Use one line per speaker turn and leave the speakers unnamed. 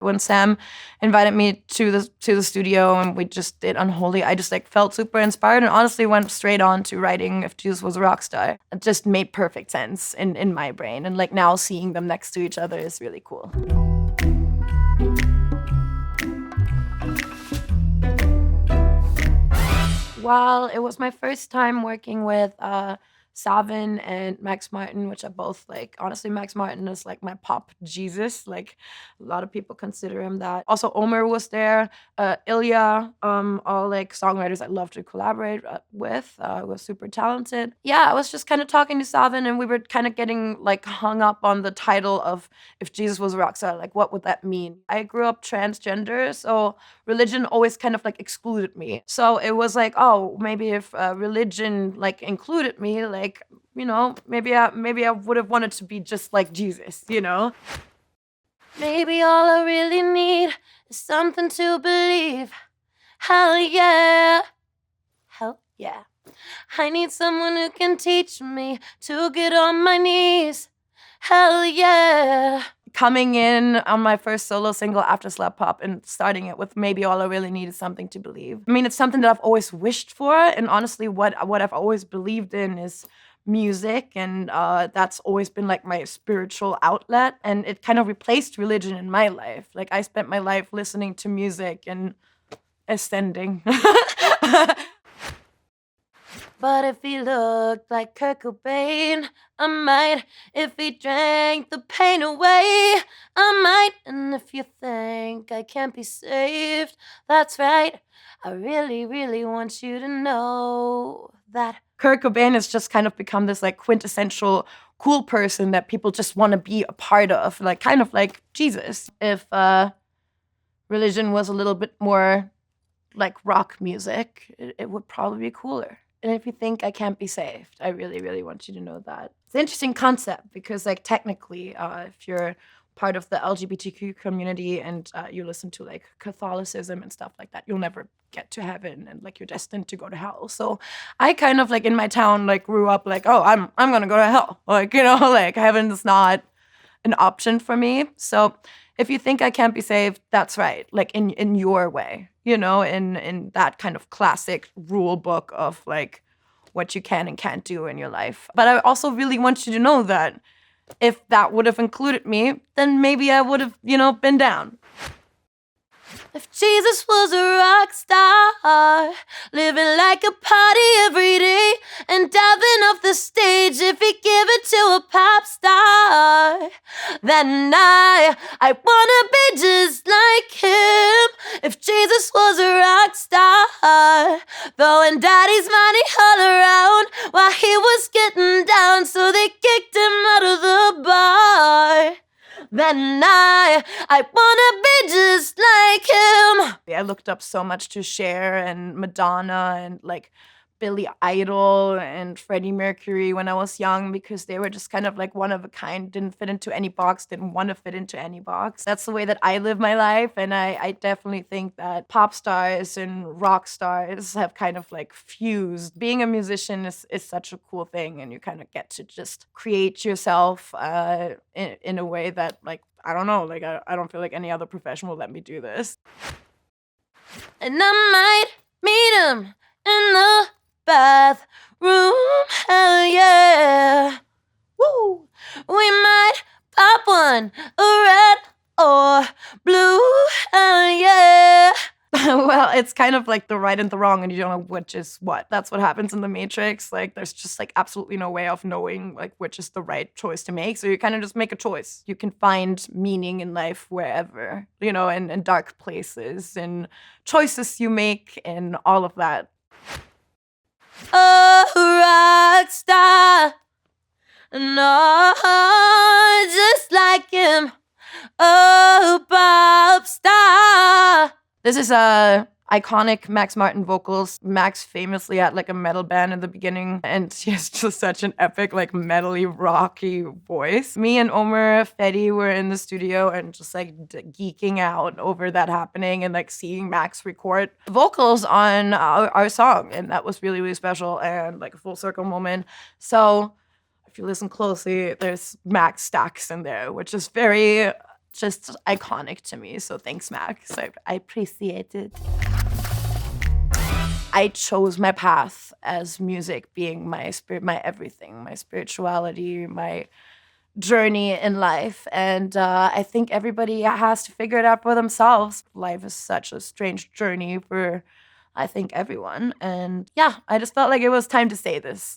When Sam invited me to the studio and we just did Unholy, I just like felt super inspired and honestly went straight on to writing If Jesus Was a Rockstar. It just made perfect sense in my brain, and like now seeing them next to each other is really cool. Well, it was my first time working with Savin and Max Martin, which are both like, honestly, Max Martin is like my pop Jesus. Like a lot of people consider him that. Also, Omer was there, ILYA, all like songwriters I love to collaborate with. Was super talented. Yeah, I was just kind of talking to Savin and we were kind of getting like hung up on the title of If Jesus Was a Rockstar, like what would that mean? I grew up transgender, so religion always kind of like excluded me. So it was like, oh, maybe if religion like included me, like, you know, maybe I would have wanted to be just like Jesus, you know? Maybe all I really need is something to believe. Hell yeah. Hell yeah. I need someone who can teach me to get on my knees. Hell yeah. Coming in on my first solo single after Slap Pop and starting it with Maybe All I Really Need Is Something to Believe. I mean, it's something that I've always wished for, and honestly, what I've always believed in is music, and that's always been like my spiritual outlet, and it kind of replaced religion in my life. Like I spent my life listening to music and ascending. But if he looked like Kurt Cobain, I might. If he drank the pain away, I might. And if you think I can't be saved, that's right. I really, really want you to know that Kurt Cobain has just kind of become this like quintessential cool person that people just want to be a part of, like kind of like Jesus. If religion was a little bit more like rock music, it would probably be cooler. And if you think I can't be saved, I really, really want you to know that. It's an interesting concept because, like, technically, if you're part of the LGBTQ community and you listen to, like, Catholicism and stuff like that, you'll never get to heaven and, like, you're destined to go to hell. So I kind of, like, in my town, like, grew up like, oh, I'm gonna go to hell. Like, you know, like, heaven is not an option for me. So if you think I can't be saved, that's right. Like in your way, you know, in that kind of classic rule book of like what you can and can't do in your life. But I also really want you to know that if that would have included me, then maybe I would have, you know, been down. If Jesus was a rock star, living like a party every day, and diving off the stage if he give it to a pop star, then I wanna be just like him. If Jesus was a rock star, throwing daddy's money all around while he was getting down, so they kicked him out of the bar. Then I wanna be just like him. I looked up so much to Cher and Madonna and like Billy Idol and Freddie Mercury when I was young because they were just kind of like one of a kind, didn't fit into any box, didn't want to fit into any box. That's the way that I live my life, and I definitely think that pop stars and rock stars have kind of like fused. Being a musician is such a cool thing, and you kind of get to just create yourself in a way that like, I don't know, like I don't feel like any other profession will let me do this. And I might meet him in the bathroom, hell yeah. Woo! We might pop one, a red or blue, hell yeah. Well, it's kind of like the right and the wrong, and you don't know which is what. That's what happens in the Matrix. Like, there's just like absolutely no way of knowing like which is the right choice to make. So you kind of just make a choice. You can find meaning in life wherever, you know, in dark places, and choices you make, and all of that. A rock star, no, just like him. A pop star. This is iconic Max Martin vocals. Max famously had like a metal band in the beginning, and he has just such an epic, like metally, rocky voice. Me and Omer Fedi were in the studio and just like geeking out over that happening and like seeing Max record vocals on our song, and that was really, really special and like a full circle moment. So if you listen closely, there's Max stacks in there, which is very just iconic to me. So thanks, Max. I appreciate it. I chose my path as music being my spirit, my everything, my spirituality, my journey in life. And I think everybody has to figure it out for themselves. Life is such a strange journey for, I think, everyone. And yeah, I just felt like it was time to say this.